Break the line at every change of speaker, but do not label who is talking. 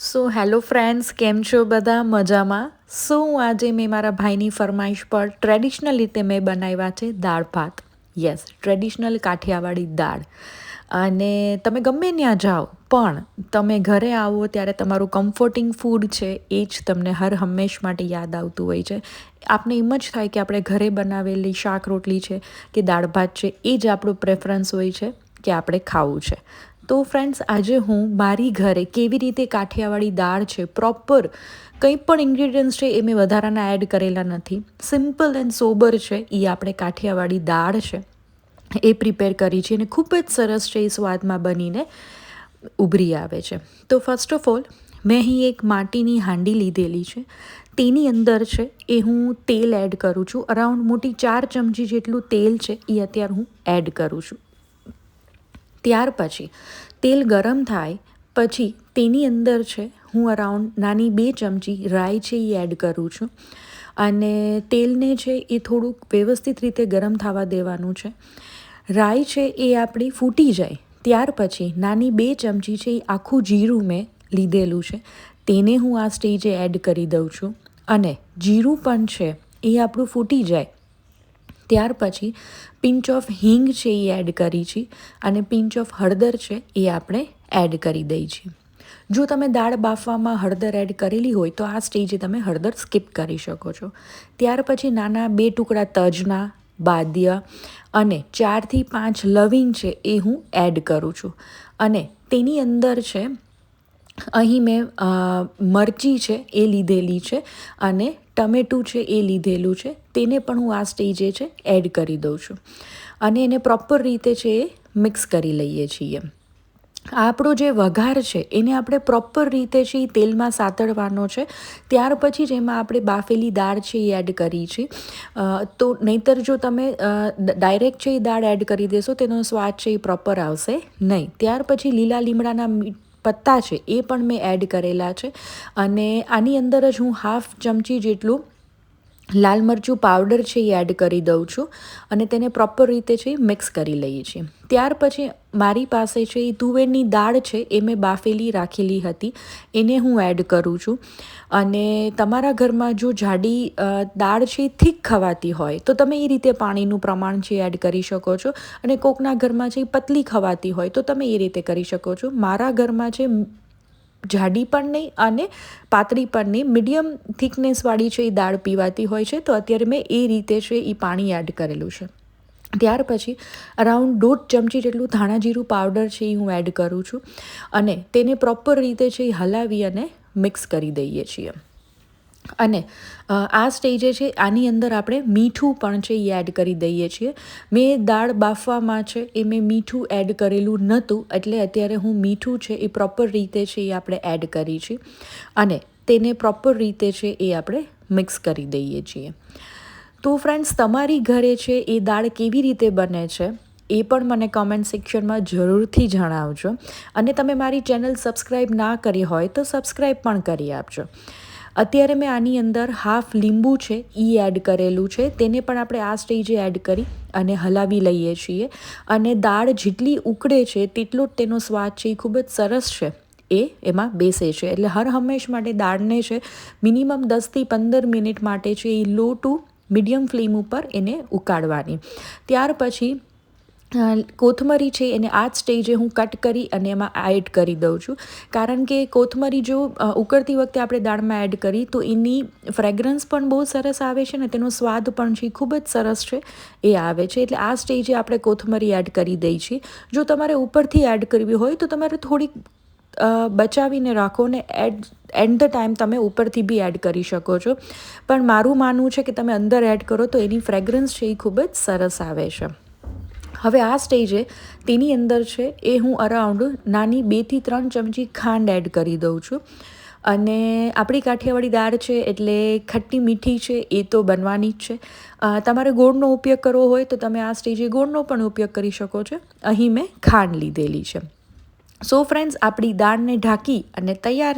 Hello friends, કેમ છો બધા? મજામાં? આજે મેં મારા ભાઈની ફરમાઈશ પર ટ્રેડિશનલ રીતે મેં બનાવ્યા છે દાળ ભાત. યસ, ટ્રેડિશનલ કાઠિયાવાડી દાળ. અને તમે ગમે ત્યાં જાઓ પણ તમે ઘરે આવો ત્યારે તમારું કમ્ફર્ટિંગ ફૂડ છે એ જ તમને હર હંમેશ માટે યાદ આવતું હોય છે. આપને એમ જ થાય કે આપણે ઘરે બનાવેલી શાક રોટલી છે કે દાળ ભાત છે એ જ આપણું પ્રેફરન્સ હોય છે કે આપણે ખાવું છે. તો ફ્રેન્ડ્સ, આજે હું મારી ઘરે કેવી રીતે કાઠિયાવાડી દાળ છે પ્રોપર, કંઈ પણ ઇન્ગ્રીડિયન્ટ્સ છે એ મેં વધારાના એડ કરેલા નથી, સિમ્પલ એન્ડ સોબર છે એ આપણે કાઠિયાવાડી દાળ છે એ પ્રિપેર કરી છે અને ખૂબ જ સરસ છે એ સ્વાદમાં બનીને ઉભરી આવે છે. તો ફર્સ્ટ ઓફ ઓલ મેં અહીં એક માટીની હાંડી લીધેલી છે. તેની અંદર છે એ હું તેલ એડ કરું છું. અરાઉન્ડ મોટી 4 ચમચી જેટલું તેલ છે એ અત્યારે હું એડ કરું છું. ત્યાર પછી તેલ ગરમ થાય પછી તેની અંદર છે હું અરાઉન્ડ નાની 2 ચમચી રાઈ છે એ એડ કરું છું. અને તેલને છે એ થોડુંક વ્યવસ્થિત રીતે ગરમ થવા દેવાનું છે. રાઈ છે એ આપણી ફૂટી જાય ત્યાર પછી નાની 2 ચમચી છે એ આખું જીરું મેં લીધેલું છે, તેને હું આ સ્ટેજે એડ કરી દઉં છું. અને જીરું પણ છે એ આપણું ફૂટી જાય ત્યાર પછી પિંચ ઓફ હિંગ છે એ એડ કરી છે અને પિંચ ઓફ હળદર છે એ આપણે એડ કરી દઈએ છીએ. જો તમે દાળ બાફવામાં હળદર એડ કરેલી હોય તો આ સ્ટેજે તમે હળદર સ્કીપ કરી શકો છો. ત્યાર પછી નાના 2 ટુકડા તજના, બાદિયા અને 4 થી 5 લવિંગ છે એ હું એડ કરું છું. અને તેની અંદર છે અહીં મેં મરચી છે એ લીધેલી છે અને ટમેટું છે એ લીધેલું છે, તેને પણ હું આ સ્ટેજે છે એડ કરી દઉં છું. અને એને પ્રોપર રીતે છે એ મિક્સ કરી લઈએ છીએ. આપણો જે વઘાર છે એને આપણે પ્રોપર રીતે છે એ તેલમાં સાતળવાનો છે. ત્યાર પછી જ એમાં આપણે બાફેલી દાળ છે એ એડ કરી છે. તો નહીંતર જો તમે ડાયરેક્ટ છે એ દાળ એડ કરી દેશો તેનો સ્વાદ છે એ પ્રોપર આવશે નહીં. ત્યાર પછી લીલા લીમડાના પત્તા છે એ પણ મેં એડ કરેલા છે. અને આની અંદર જ હું 1/2 ચમચી જેટલું લાલ મરચું પાવડર છે એ એડ કરી દઉં છું અને તેને પ્રોપર રીતે છે મિક્સ કરી લઈએ છીએ. ત્યાર પછી મારી પાસે છે એ તુવેરની દાળ છે એ મેં બાફેલી રાખેલી હતી, એને હું એડ કરું છું. અને તમારા ઘરમાં જો જાડી દાળ છે એ થીક ખવાતી હોય તો તમે એ રીતે પાણીનું પ્રમાણ છે એડ કરી શકો છો. અને કોકના ઘરમાં છે એ પતલી ખવાતી હોય તો તમે એ રીતે કરી શકો છો. મારા ઘરમાં છે જાડી પણ નહીં અને પાતળી પણ નહીં, મીડિયમ થિકનેસવાળી છે એ દાળ પીવાતી હોય છે, તો અત્યારે મેં એ રીતે છે એ પાણી એડ કરેલું છે. ત્યાર પછી અરાઉન્ડ 1.5 ચમચી જેટલું ધાણા જીરું પાવડર છે એ હું એડ કરું છું અને તેને પ્રોપર રીતે છે એ હલાવી અને મિક્સ કરી દઈએ છીએ. અને આ સ્ટેજે છે આની અંદર આપણે મીઠું પણ છે એ એડ કરી દઈએ છીએ. મેં દાળ બાફવામાં છે એ મેં મીઠું એડ કરેલું નહોતું, એટલે અત્યારે હું મીઠું છે એ પ્રોપર રીતે છે એ આપણે એડ કરી છે અને તેને પ્રોપર રીતે છે એ આપણે મિક્સ કરી દઈએ છીએ. તો ફ્રેન્ડ્સ, તમારી ઘરે છે એ દાળ કેવી રીતે બને છે એ પણ મને કમેન્ટ સેક્શનમાં જરૂરથી જણાવજો. અને તમે મારી ચેનલ સબસ્ક્રાઈબ ના કરી હોય તો સબસ્ક્રાઈબ પણ કરી આપજો. અત્યારે મેં આની અંદર 1/2 લીંબુ છે એ એડ કરેલું છે, તેને પણ આપણે આ સ્ટેજે એડ કરી અને હલાવી લઈએ છીએ. અને દાળ જેટલી ઉકળે છે તેટલો જ તેનો સ્વાદ છે એ ખૂબ જ સરસ છે એ એમાં બેસે છે. એટલે હર હંમેશ માટે દાળને છે મિનિમમ 10થી 15 મિનિટ માટે છે એ લો ટુ મીડિયમ ફ્લેમ ઉપર એને ઉકાળવાની. ત્યાર પછી કોથમરી છે એને આ જ સ્ટેજે હું કટ કરી અને એમાં એડ કરી દઉં છું. કારણ કે કોથમરી જો ઉકળતી વખતે આપણે દાળમાં એડ કરી તો એની ફ્રેગ્રન્સ પણ બહુ સરસ આવે છે અને તેનો સ્વાદ પણ છે ખૂબ જ સરસ છે એ આવે છે. એટલે આ સ્ટેજે આપણે કોથમરી એડ કરી દઈએ છીએ. જો તમારે ઉપરથી એડ કરવી હોય તો તમારે થોડીક બચાવીને રાખો ને એટ ધ ટાઈમ તમે ઉપરથી બી એડ કરી શકો છો. પણ મારું માનવું છે કે તમે અંદર એડ કરો તો એની ફ્રેગ્રન્સ છે એ ખૂબ જ સરસ આવે છે. હવે આ સ્ટેજે તેની અંદર છે એ હું અરાઉન્ડ નાની 2 થી 3 ચમચી ખાંડ એડ કરી દઉં છું. અને આપણી કાઠિયાવાડી દાળ છે એટલે ખટ્ટી મીઠી છે એ તો બનવાની જ છે. તમારે ગોળનો ઉપયોગ કરવો હોય તો તમે આ સ્ટેજે ગોળનો પણ ઉપયોગ કરી શકો છો. અહીં મેં ખાંડ લીધેલી છે. સો ફ્રેન્ડ્સ, આપણી દાળને ઢાંકી અને તૈયાર